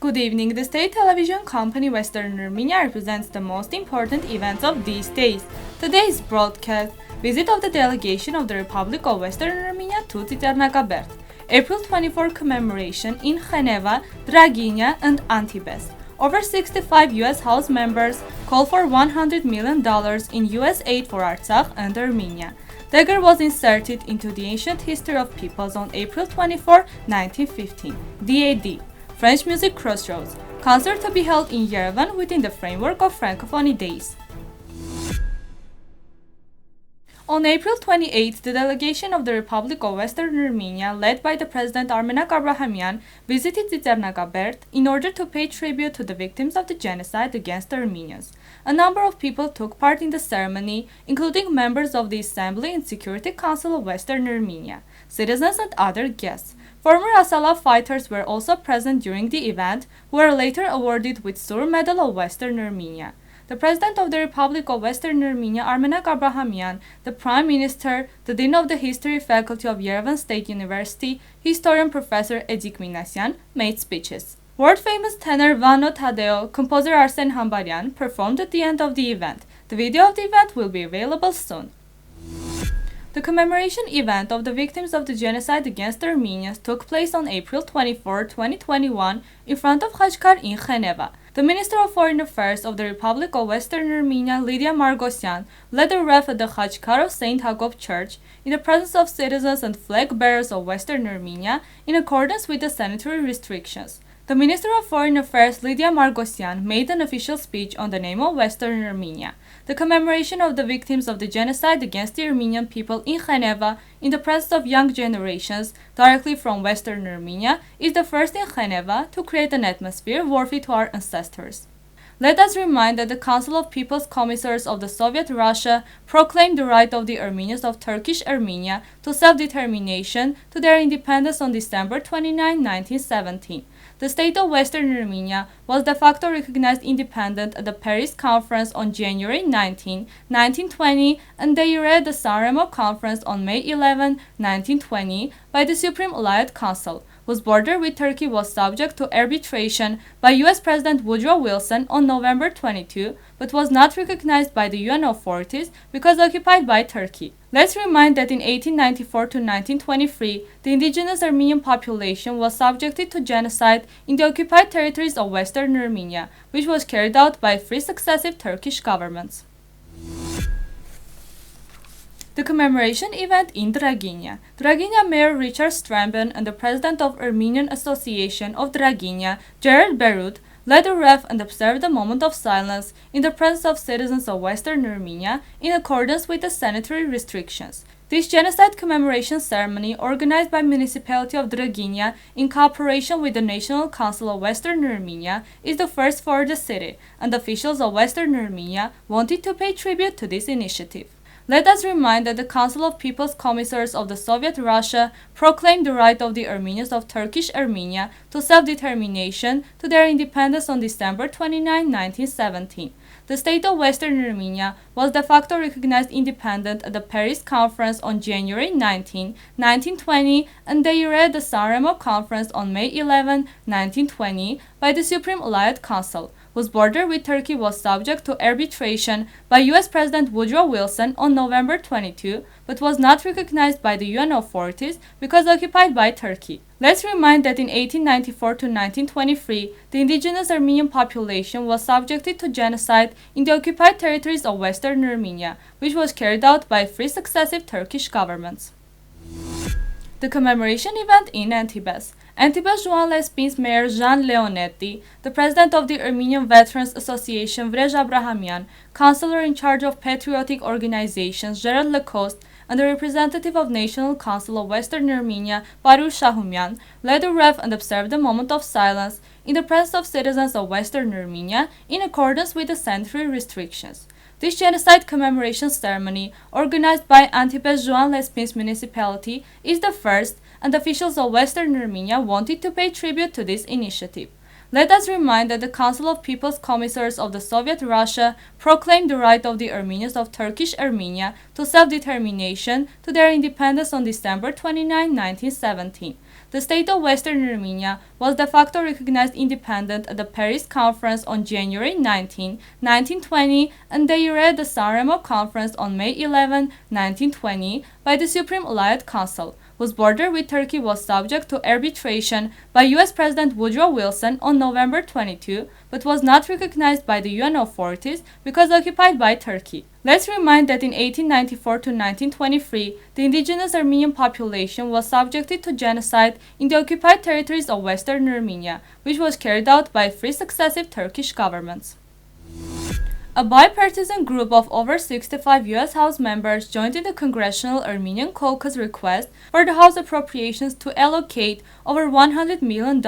Good evening. The state television company Western Armenia represents the most important events of these days. Today's broadcast: visit of the delegation of the Republic of Western Armenia to Tsitsernakaberd. April 24 commemoration in Geneva, Draginia, and Antibes. Over 65 U.S. House members call for $100 million in U.S. aid for Artsakh and Armenia. Dagger was inserted into the ancient history of peoples on April 24, 1915. DAD. French Music Crossroads. Concert to be held in Yerevan within the framework of Francophonie Days. On April 28, the delegation of the Republic of Western Armenia, led by the President Armenak Abrahamian, visited Tsitsernakaberd in order to pay tribute to the victims of the genocide against the Armenians. A number of people took part in the ceremony, including members of the Assembly and Security Council of Western Armenia, citizens and other guests. Former Asala fighters were also present during the event, who were later awarded with Sur Medal of Western Armenia. The President of the Republic of Western Armenia, Armenak Abrahamian, the Prime Minister, the Dean of the History Faculty of Yerevan State University, historian Professor Edik Minasyan, made speeches. World-famous tenor Vano Tadeo, composer Arsen Hambaryan performed at the end of the event. The video of the event will be available soon. The commemoration event of the victims of the genocide against the Armenians took place on April 24, 2021, in front of Khachkar in Geneva. The Minister of Foreign Affairs of the Republic of Western Armenia, Lydia Margosyan, led a ref at the Khachkar of St. Hagop Church in the presence of citizens and flag bearers of Western Armenia in accordance with the sanitary restrictions. The Minister of Foreign Affairs, Lydia Margosyan, made an official speech on the name of Western Armenia. The commemoration of the victims of the genocide against the Armenian people in Geneva, in the presence of young generations, directly from Western Armenia, is the first in Geneva to create an atmosphere worthy to our ancestors. Let us remind that the Council of People's Commissars of the Soviet Russia proclaimed the right of the Armenians of Turkish Armenia to self-determination to their independence on December 29, 1917. The state of Western Armenia was de facto recognized independent at the Paris Conference on January 19, 1920, and de jure at the Sanremo Conference on May 11, 1920, by the Supreme Allied Council, whose border with Turkey was subject to arbitration by U.S. President Woodrow Wilson on November 22, but was not recognized by the UN authorities because occupied by Turkey. Let's remind that in 1894 to 1923, the indigenous Armenian population was subjected to genocide in the occupied territories of Western Armenia, which was carried out by three successive Turkish governments. The commemoration event in Draginia. Draginia Mayor Richard Stramben and the President of Armenian Association of Draginia, Gerard Berut, led a ref and observed a moment of silence in the presence of citizens of Western Armenia in accordance with the sanitary restrictions. This genocide commemoration ceremony, organized by Municipality of Draginia in cooperation with the National Council of Western Armenia, is the first for the city, and officials of Western Armenia wanted to pay tribute to this initiative. Let us remind that the Council of People's Commissars of the Soviet Russia proclaimed the right of the Armenians of Turkish Armenia to self-determination to their independence on December 29, 1917. The state of Western Armenia was de facto recognized independent at the Paris Conference on January 19, 1920, and de jure at the Sanremo Conference on May 11, 1920, by the Supreme Allied Council, whose border with Turkey was subject to arbitration by U.S. President Woodrow Wilson on November 22, but was not recognized by the UN authorities because occupied by Turkey. Let's remind that in 1894 to 1923, the indigenous Armenian population was subjected to genocide in the occupied territories of Western Armenia, which was carried out by three successive Turkish governments. The commemoration event in Antibes. Antibes Juan Lespin's Mayor Jean Leonetti, the President of the Armenian Veterans Association Vrej Abrahamian, Councilor in charge of patriotic organizations Gerald Lacoste, and the representative of National Council of Western Armenia Baruch Shahumyan, led a ref and observed a moment of silence in the presence of citizens of Western Armenia in accordance with the sanitary restrictions. This genocide commemoration ceremony, organized by Antibes Juan Lespin's municipality, is the first, and officials of Western Armenia wanted to pay tribute to this initiative. Let us remind that the Council of People's Commissars of the Soviet Russia proclaimed the right of the Armenians of Turkish Armenia to self-determination to their independence on December 29, 1917. the state of Western Armenia was de facto recognized independent at the Paris Conference on January 19, 1920, and de jure at the Sanremo Conference on May 11, 1920, by the Supreme Allied Council, whose border with Turkey was subject to arbitration by U.S. President Woodrow Wilson on November 22, but was not recognized by the UN authorities because occupied by Turkey. Let's remind that in 1894 to 1923, the indigenous Armenian population was subjected to genocide in the occupied territories of Western Armenia, which was carried out by three successive Turkish governments. A bipartisan group of over 65 U.S. House members joined in the Congressional Armenian Caucus request for the House appropriations to allocate over $100 million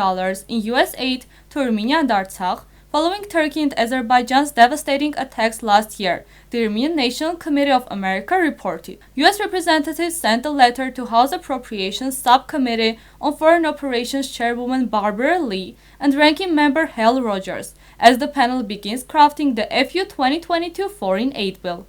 in U.S. aid to Armenia and Artsakh, following Turkey and Azerbaijan's devastating attacks last year, the Armenian National Committee of America reported. U.S. representatives sent a letter to House Appropriations Subcommittee on Foreign Operations Chairwoman Barbara Lee and Ranking Member Hal Rogers, as the panel begins crafting the FU 2022 Foreign Aid Bill.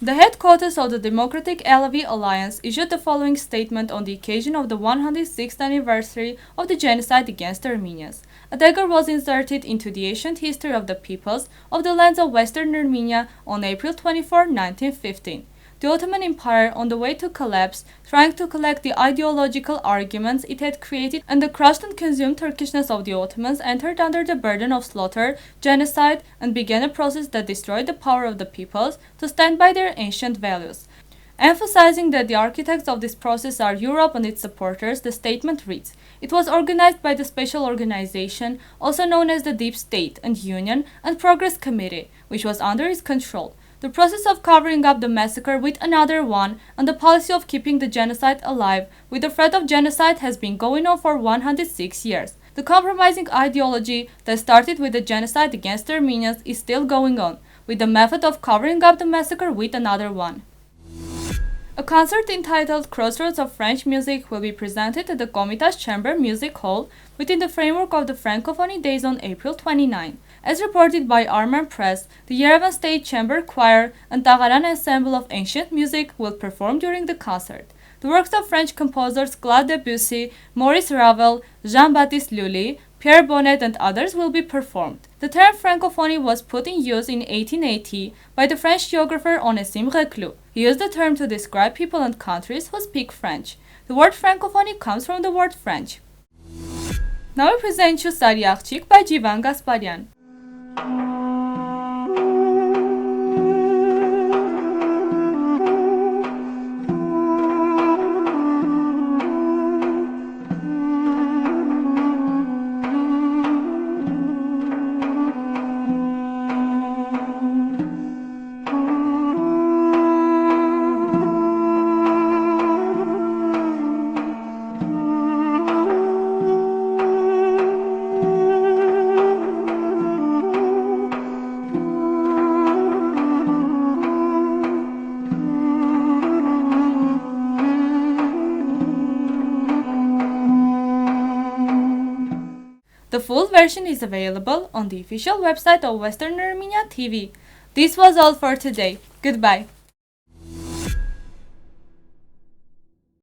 The headquarters of the Democratic Alavi Alliance issued the following statement on the occasion of the 106th anniversary of the genocide against the Armenians. A dagger was inserted into the ancient history of the peoples of the lands of Western Armenia on April 24, 1915. The Ottoman Empire, on the way to collapse, trying to collect the ideological arguments it had created and the crushed and consumed Turkishness of the Ottomans, entered under the burden of slaughter, genocide, and began a process that destroyed the power of the peoples to stand by their ancient values. Emphasizing that the architects of this process are Europe and its supporters, the statement reads, "It was organized by the Special Organization, also known as the Deep State and Union and Progress Committee, which was under its control. The process of covering up the massacre with another one and the policy of keeping the genocide alive with the threat of genocide has been going on for 106 years. The compromising ideology that started with the genocide against the Armenians is still going on, with the method of covering up the massacre with another one." A concert entitled Crossroads of French Music will be presented at the Komitas Chamber Music Hall within the framework of the Francophonie Days on April 29. As reported by Arman Press, the Yerevan State Chamber Choir and Tagharan Ensemble of Ancient Music will perform during the concert. The works of French composers Claude Debussy, Maurice Ravel, Jean-Baptiste Lully, Pierre Bonnet, and others will be performed. The term Francophonie was put in use in 1880 by the French geographer Onesime Reclus. He used the term to describe people and countries who speak French. The word Francophonie comes from the word French. Now we present you Sari Akhchik by Jivan Gasparian. The full version is available on the official website of Western Armenia TV. This was all for today. Goodbye.